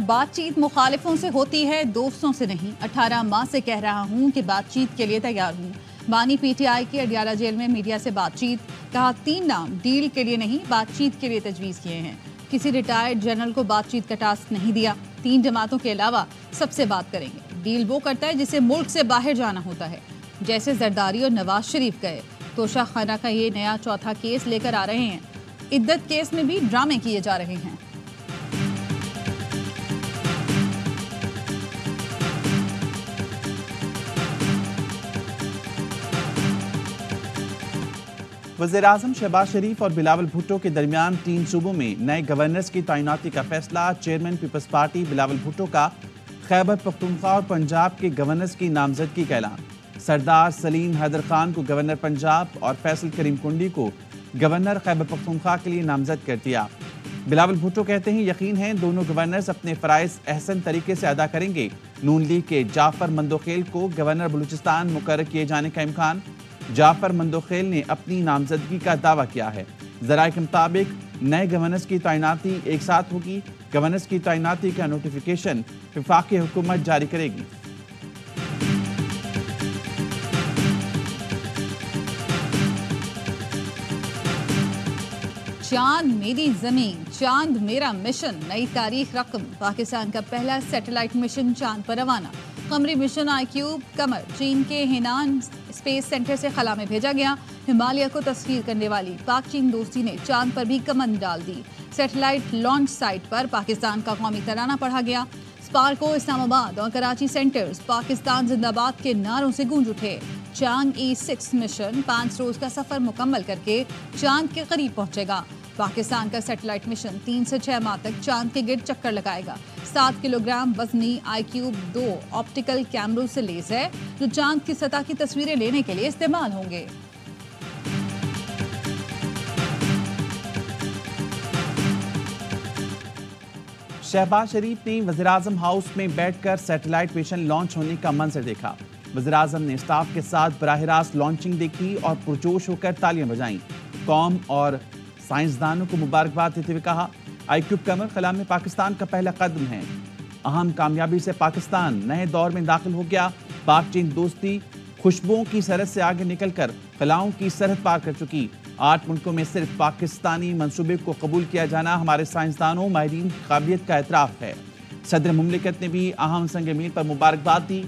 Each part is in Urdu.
بات چیت مخالفوں سے ہوتی ہے، دوستوں سے نہیں۔ 18 ماہ سے کہہ رہا ہوں کہ بات چیت کے لیے تیار ہوں۔ بانی پی ٹی آئی کی اڈیالہ جیل میں میڈیا سے بات چیت، کہا 3 نام ڈیل کے لیے نہیں، بات چیت کے لیے تجویز کیے ہیں۔ کسی ریٹائرڈ جنرل کو بات چیت کا ٹاسک نہیں دیا، 3 جماعتوں کے علاوہ سب سے بات کریں گے۔ ڈیل وہ کرتا ہے جسے ملک سے باہر جانا ہوتا ہے، جیسے زرداری اور نواز شریف گئے۔ توشہ خانہ کا یہ نیا 4تھا کیس لے کر آ رہے ہیں۔ عدت کیس میں بھی ڈرامے کیے جا رہے ہیں۔ وزیراعظم شہباز شریف اور بلاول بھٹو کے درمیان 3 صوبوں میں نئے گورنرز کی تعیناتی کا فیصلہ۔ Chairman Peoples Party Bilawal Bhutto کا خیبر پختونخوا اور پنجاب کے گورنرز کی نامزدگی کا اعلان۔ سردار سلیم حیدر خان کو گورنر پنجاب اور فیصل کریم کنڈی کو گورنر خیبر پختونخوا کے لیے نامزد کر دیا۔ بلاول بھٹو کہتے ہیں یقین ہے دونوں گورنرز اپنے فرائض احسن طریقے سے ادا کریں گے۔ نون لیگ کے جعفر مندوخیل کو گورنر بلوچستان مقرر کیے جانے کا امکان۔ جعفر مندوخیل نے اپنی نامزدگی کا دعویٰ کیا ہے۔ ذرائع کے مطابق نئے گورنرز کی تعیناتی ایک ساتھ ہوگی۔ گورنرز کی تعیناتی کا نوٹیفیکیشن وفاقی حکومت جاری کرے گی۔ چاند میری زمین، چاند میرا مشن، نئی تاریخ رقم۔ پاکستان کا پہلا سیٹلائٹ مشن چاند پر روانہ۔ قمری مشن آئی کیوب قمر چین کے ہینان اسپیس سینٹر سے خلا میں بھیجا گیا۔ ہمالیہ کو تصویر کرنے والی پاک چین دوستی نے چاند پر بھی کمند ڈال دی۔ سیٹلائٹ لانچ سائٹ پر پاکستان کا قومی ترانہ پڑھا گیا۔ اسپارکو، اسلام آباد اور کراچی سینٹرز پاکستان زندہ باد کے نعروں سے گونج اٹھے۔ چاند E6 مشن 5 روز کا سفر مکمل کر کے چاند کے قریب پہنچے گا۔ پاکستان کا سیٹلائٹ مشن 3 سے 6 ماہ تک چاند کے گرد چکر لگائے گا۔ 7 کلو گرام وزنی آئی کیوب 2 آپٹیکل کیمروں سے لیس ہے، جو چاند کی سطح کی تصویریں لینے کے لیے استعمال ہوں گے۔ شہباز شریف نے وزیراعظم ہاؤس میں بیٹھ کر سیٹلائٹ مشن لانچ ہونے کا منظر دیکھا۔ وزیراعظم نے اسٹاف کے ساتھ براہ راست لانچنگ دیکھی اور پرجوش ہو کر تالیاں بجائیں۔ قوم اور سائنسدانوں کو مبارکباد دیتے ہوئے کہا آئی کیوب قمر خلا میں پاکستان کا پہلا قدم ہے۔ اہم کامیابی سے پاکستان نئے دور میں داخل ہو گیا۔ پاک چین دوستی خوشبوؤں کی سرحد سے آگے نکل کر خلاؤں کی سرحد پار کر چکی۔ 8 ملکوں میں صرف پاکستانی منصوبے کو قبول کیا جانا ہمارے سائنسدانوں ماہرین کی قابلیت کا اعتراف ہے۔ صدر مملکت نے بھی اہم سنگ میل پر مبارکباد دی۔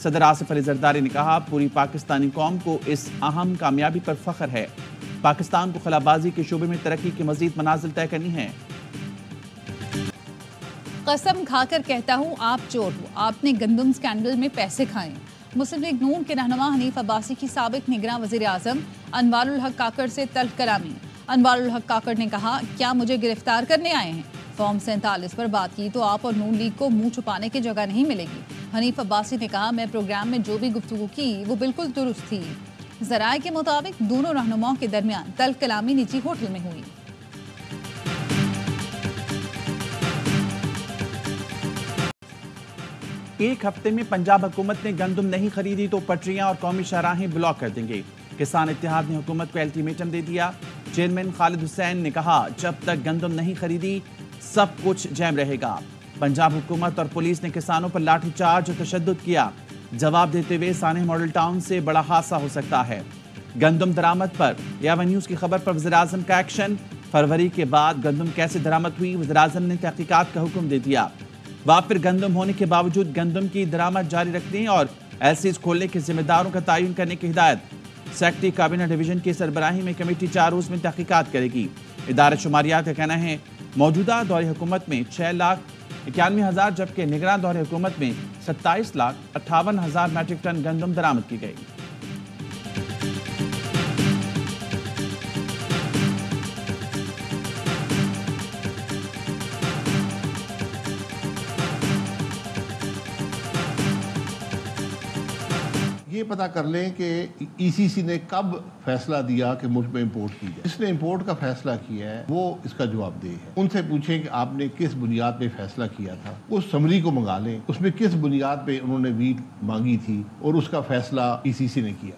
صدر آصف علی زرداری نے کہا پوری پاکستانی قوم کو اس اہم کامیابی پر فخر ہے۔ پاکستان کو خلا بازی کے شعبے میں ترقی کی مزید منازل طے کرنی ہے۔ قسم کھا کر کہتا ہوں آپ چور ہو، آپ نے گندم سکینڈل میں پیسے کھائے۔ مسلم لیگ نون کے رہنما حنیف عباسی کی سابق نگراں وزیر اعظم انوار الحق کاکڑ سے تلخ کلامی۔ انوار الحق کاکڑ نے کہا کیا مجھے گرفتار کرنے آئے ہیں؟ فارم 47 پر بات کی تو آپ اور نون لیگ کو منہ چھپانے کی جگہ نہیں ملے گی۔ حنیف عباسی نے کہا میں پروگرام میں جو بھی گفتگو کی وہ بالکل درست تھی۔ ذرائع کے مطابق دونوں رہنماؤں کے درمیان تلخ کلامی نجی ہوٹل میں ہوئی۔ ایک ہفتے میں پنجاب حکومت نے گندم نہیں خریدی تو پٹریاں اور قومی شاہراہیں بلاک کر دیں گے۔ کسان اتحاد نے حکومت کو الٹیمیٹم دے دیا۔ چیئرمین خالد حسین نے کہا جب تک گندم نہیں خریدی سب کچھ جیم رہے گا۔ پنجاب حکومت اور پولیس نے کسانوں پر لاٹھی چارج اور تشدد کیا۔ جواب دیتے ہوئے سانحہ ماڈل ٹاؤن سے بڑا حادثہ ہو سکتا ہے۔ گندم درآمد پر یاون نیوز کی خبر پر وزیراعظم کا ایکشن۔ فروری کے بعد گندم کیسے درآمد ہوئی، وزیراعظم نے تحقیقات کا حکم دے دیا۔ وافر گندم ہونے کے باوجود گندم کی درآمد جاری رکھنے اور ایلسیز کھولنے کے ذمہ داروں کا تعین کرنے کی ہدایت۔ سیکرٹری کابینہ ڈویژن کی سربراہی میں کمیٹی 4 روز میں تحقیقات کرے گی۔ ادارہ شماریات کا کہنا ہے موجودہ دور حکومت میں 6,91,000 جبکہ نگراں دور حکومت میں 27,58,000 میٹرک ٹن گندم درآمد کی گئی۔ یہ پتہ کر لیں کہ ECC نے کب فیصلہ دیا کہ ملک میں امپورٹ کی جائے۔ جس نے امپورٹ کا فیصلہ کیا ہے وہ اس کا جواب دے ہے۔ ان سے پوچھیں کہ آپ نے کس بنیاد پہ فیصلہ کیا تھا، اس سمری کو منگا لیں، اس میں کس بنیاد پہ انہوں نے ویٹ مانگی تھی اور اس کا فیصلہ ECC نے کیا۔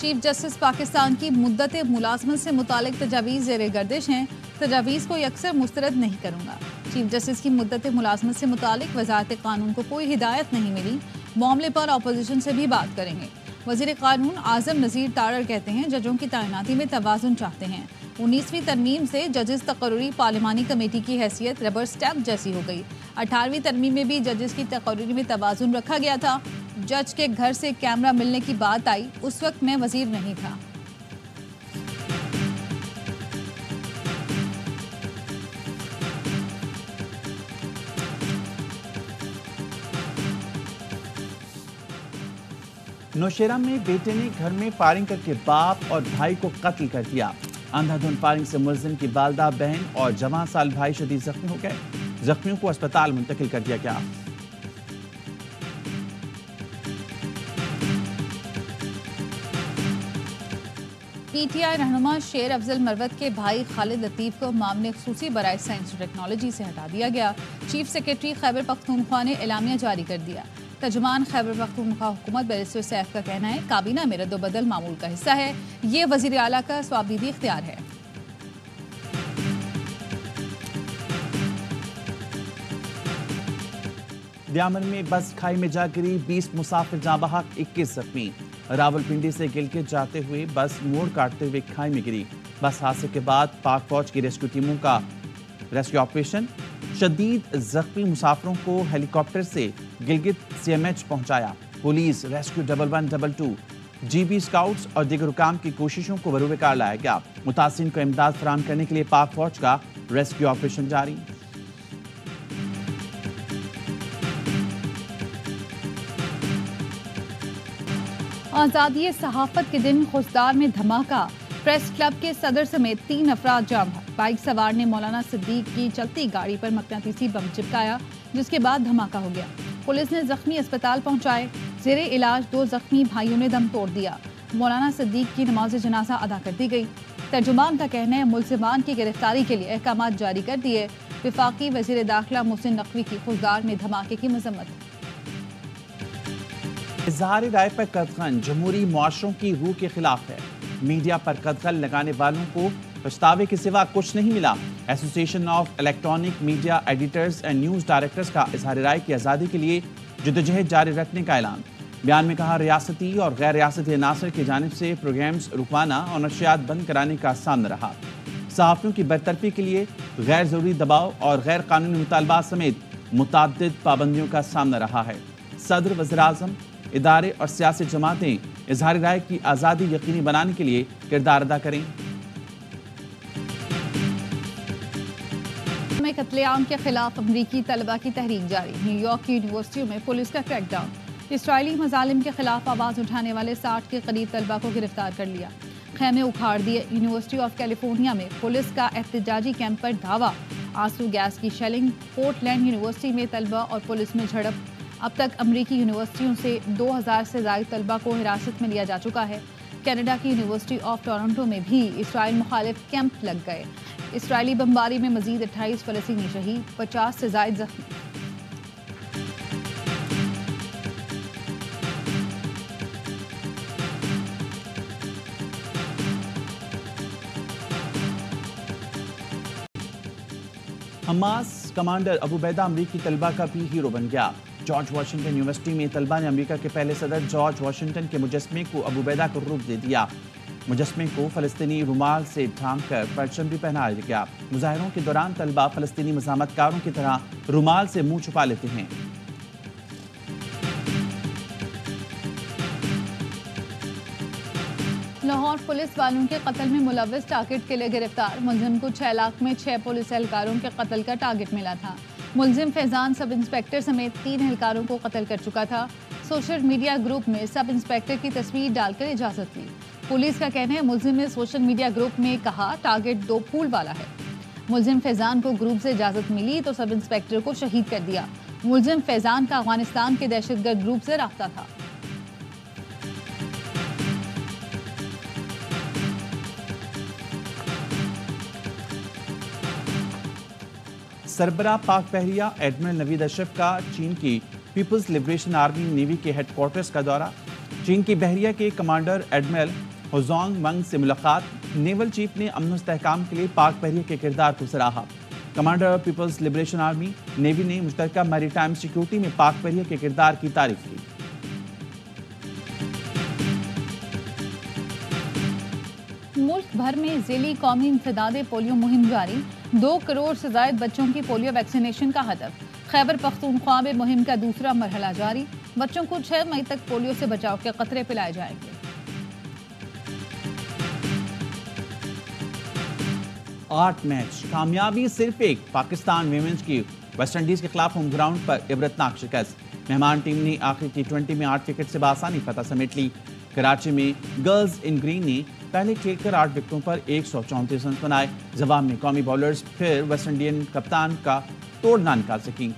چیف جسٹس پاکستان کی مدت ملازمت سے متعلق تجاویز زیر گردش ہیں، تجاویز کو یکسر مسترد نہیں کروں گا۔ چیف جسٹس کی مدت ملازمت سے متعلق وزارت قانون کو کوئی ہدایت نہیں ملی، معاملے پر اپوزیشن سے بھی بات کریں گے۔ وزیر قانون اعظم نذیر تارڑ کہتے ہیں ججوں کی تعیناتی میں توازن چاہتے ہیں۔ 19ویں ترمیم سے ججز تقرری پارلیمانی کمیٹی کی حیثیت ربر سٹیمپ جیسی ہو گئی۔ 18ویں ترمیم میں بھی ججز کی تقرری میں توازن رکھا گیا تھا۔ جج کے گھر سے کیمرہ ملنے کی بات آئی، اس وقت میں وزیر نہیں تھا۔ نوشیرہ میں بیٹے نے گھر میں فائرنگ کر کے باپ اور بھائی کو قتل کر دیا۔ اندھا دھند فائرنگ سے ملزم کی والدہ، بہن اور جوان سال بھائی شدید زخمی ہو گئے۔ زخمیوں کو اسپتال منتقل کر دیا گیا۔ پی ٹی آئی رہنما شیر افضل مروت کے بھائی خالد لطیف کو معاملے خصوصی برائے سائنس اور ٹیکنالوجی سے ہٹا دیا گیا۔ چیف سیکرٹری خیبر پختونخوا نے اعلامیہ جاری کر دیا۔ ترجمان خیبر پختونخوا حکومت بیرسٹر سیف کا کہنا ہے کابینہ میں رد و بدل معمول کا حصہ ہے، یہ وزیر اعلیٰ کا صوابدیدی اختیار ہے۔ دیامن میں بس کھائی میں جا گری، 20 مسافر جاں بحق، 21 زخمی۔ راولپنڈی سے گلگت جاتے ہوئے بس موڑ کاٹتے ہوئے کھائی میں گری۔ بس حادثے کے بعد پاک فوج کی ریسکیو ٹیموں کا ریسکیو آپریشن۔ شدید زخمی مسافروں کو ہیلی کاپٹر سے گلگت سی ایم ایچ پہنچایا۔ پولیس، ریسکیو 1112، جی بی اسکاؤٹس اور دیگر حکام کی کوششوں کو بروکار لایا گیا۔ متاثرین کو امداد فراہم کرنے کے لیے پاک فوج کا ریسکیو آپریشن جاری۔ آزادی صحافت کے دن خوزدار میں دھماکہ، پریس کلب کے صدر سمیت 3 افراد جاں بحق۔ بائک سوار نے مولانا صدیق کی چلتی گاڑی پر مقناطیسی بم چپکایا، جس کے بعد دھماکہ ہو گیا۔ پولیس نے زخمی اسپتال پہنچائے۔ زیر علاج 2 زخمی بھائیوں نے دم توڑ دیا۔ مولانا صدیق کی نماز جنازہ ادا کر دی گئی۔ ترجمان کا کہنا ہے ملزمان کی گرفتاری کے لیے احکامات جاری کر دیے۔ وفاقی وزیر داخلہ محسن نقوی کی خوزدار میں دھماکے کی مذمت۔ اظہار رائے پر قدغن جمہوری معاشروں کی روح کے خلاف ہے۔ میڈیا پر قدغن لگانے والوں کو پچھتاوے کے سوا کچھ نہیں ملا۔ ایسوسی ایشن of electronic media editors and news directors کا اظہار رائے کی آزادی کے لیے جدوجہد جاری رکھنے کا اعلان۔ بیان میں کہا ریاستی اور غیر ریاستی عناصر کی جانب سے پروگرامز رکوانا اور نشریات بند کرانے کا سامنا رہا۔ صحافیوں کی برطرفی کے لیے غیر ضروری دباؤ اور غیر قانونی مطالبات سمیت متعدد پابندیوں کا سامنا رہا ہے۔ صدر، وزیر اعظم، ادارے اور سیاسی جماعتیں اظہار رائے کی آزادی یقینی بنانے کے لیے کردار ادا کریں۔ میں قتل عام کے خلاف امریکی طلبہ کی تحریک جاری، نیو یارک کی یونیورسٹیوں میں پولیس کا کریک ڈاؤن۔ اسرائیلی مظالم کے خلاف آواز اٹھانے والے 60 کے قریب طلبہ کو گرفتار کر لیا، خیمے اکھاڑ دیے۔ یونیورسٹی آف کیلیفورنیا میں پولیس کا احتجاجی کیمپ پر دھاوا، آنسو گیس کی شیلنگ۔ پورٹ لینڈ یونیورسٹی میں طلبہ اور پولیس میں جھڑپ۔ اب تک امریکی یونیورسٹیوں سے 2000 سے زائد طلبہ کو حراست میں لیا جا چکا ہے۔ کینیڈا کی یونیورسٹی آف ٹورنٹو میں بھی اسرائیل مخالف کیمپ لگ گئے۔ اسرائیلی بمباری میں مزید 28 فلسطینی شہید، 50 سے زائد زخمی۔ حماس کمانڈر ابو عبیدہ امریکی طلبہ کا بھی ہیرو بن گیا۔ جارج واشنگٹن یونیورسٹی میں طلبہ نے امریکہ کے پہلے صدر جارج واشنگٹن کے مجسمے کو ابو عبیدہ کو روپ دے دیا۔ مجسمے کو فلسطینی رومال سے ڈھانپ کر پرچم بھی پہنایا گیا۔ مظاہروں کے دوران طلبہ فلسطینی مزاحمت کاروں کی طرح رومال سے منہ چھپا لیتے ہیں۔ لاہور پولیس والوں کے قتل میں ملوث ٹارگٹ کے لیے گرفتار۔ ملزم کو 6 لاکھ میں 6 پولیس اہلکاروں کے قتل کا ٹارگٹ ملا تھا۔ ملزم فیضان سب انسپیکٹر سمیت 3 اہلکاروں کو قتل کر چکا تھا۔ سوشل میڈیا گروپ میں سب انسپیکٹر کی تصویر ڈال کر اجازت لی۔ پولیس کا کہنا ہے ملزم نے سوشل میڈیا گروپ میں کہا ٹارگٹ 2 پھول والا ہے۔ ملزم فیضان کو گروپ سے اجازت ملی تو سب انسپیکٹر کو شہید کر دیا۔ ملزم فیضان کا افغانستان کے دہشت گرد گروپ سے رابطہ تھا۔ سربراہ پاک بحریہ ایڈمرل نوید اشرف کا چین کی پیپلز لبریشن آرمی نیوی کے ہیڈ کوارٹرز کا دورہ۔ چین کی بحریہ کے کمانڈر ایڈمرل ہوزونگ منگ سے ملاقات، نیول چیف نے امن و استحکام کے لیے پاک بحریہ کے کردار کو سراہا۔ Commander Peoples liberation army navy نے مشترکہ میری ٹائم سیکیورٹی میں پاک بحریہ کے کردار کی تعریف کی۔ ملک بھر میں ذیلی قومی انسداد پولیو مہم جاری، 2 کروڑ سے زائد بچوں کی پولیو ویکسینیشن کا ہدف۔ خیبر پختونخوا میں مہم کا دوسرا مرحلہ جاری، بچوں کو 6 مئی تک پولیو سے بچاؤ کے قطرے پلائے جائیں گے۔ 8 میچ کامیابی صرف ایک، پاکستان ویمنز کی ویسٹ انڈیز کے خلاف ہوم گراؤنڈ پر عبرتناک شکست۔ مہمان ٹیم نے آخری T20 میں 8 وکٹ سے بآسانی فتح سمیٹ لی۔ کراچی میں گرلز ان گرین نے پہلے کھیل کر 8 وکٹوں پر 134 رنز بنائے۔ جواب میں قومی بالرز پھر ویسٹ انڈین کپتان کا توڑ نہ نکال سکی۔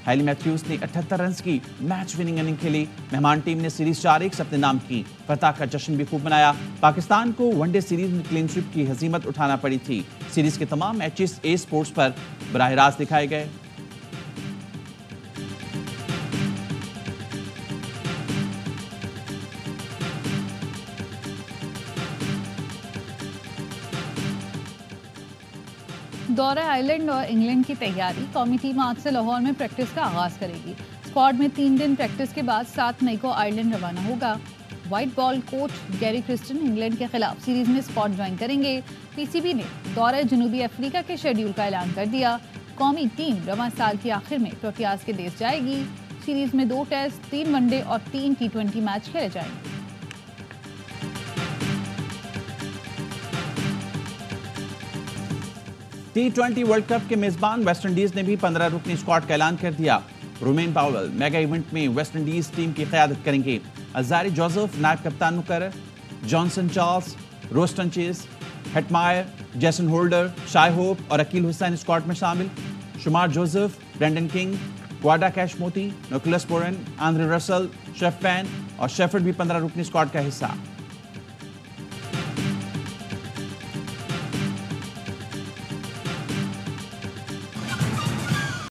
ہیلی میتھیوز نے 78 رنز کی میچ وننگ اننگ کھیلی۔ مہمان ٹیم نے سیریز 4-1 سے اپنے نام کی، فتح کا جشن بھی خوب منایا۔ پاکستان کو ون ڈے سیریز میں کلین سویپ کی ہزیمت اٹھانا پڑی تھی۔ سیریز کے تمام میچز اے سپورٹس پر براہ راست دکھائے گئے۔ دورہ آئرلینڈ اور انگلینڈ کی تیاری، قومی ٹیم آج سے لاہور میں پریکٹس کا آغاز کرے گی۔ اسکواڈ میں 3 دن پریکٹس کے بعد 7 مئی کو آئرلینڈ روانہ ہوگا۔ وائٹ بال کوچ گیری کرسٹن انگلینڈ کے خلاف سیریز میں اسکواڈ جوائن کریں گے۔ پی سی بی نے دورہ جنوبی افریقہ کے شیڈیول کا اعلان کر دیا۔ قومی ٹیم رواں سال کے آخر میں پروٹیاز کے دیش جائے گی۔ سیریز میں 2 ٹیسٹ، 3 ون ڈے اور 3 T20 میچ کھیلے جائیں گے۔ T20 ورلڈ کپ کے میزبان ویسٹ انڈیز نے بھی 15 رکنی اسکواڈ کا اعلان کر دیا۔ رومین پاول میگا ایونٹ میں ویسٹ انڈیز ٹیم کی قیادت کریں گے۔ ازاری جوزف نائب کپتان مقرر، جانسن چارلز، روسٹن چیز، ہیٹمائر، جیسن ہولڈر، شائے ہوپ اور عقیل حسین اسکواڈ میں شامل۔ شمار جوزف، برینڈن کنگ، گواڈا کیش موتی، نوکلس پورن، آندرے رسل، شیف پین اور شیفرڈ بھی 15 رکنی اسکواڈ کا حصہ۔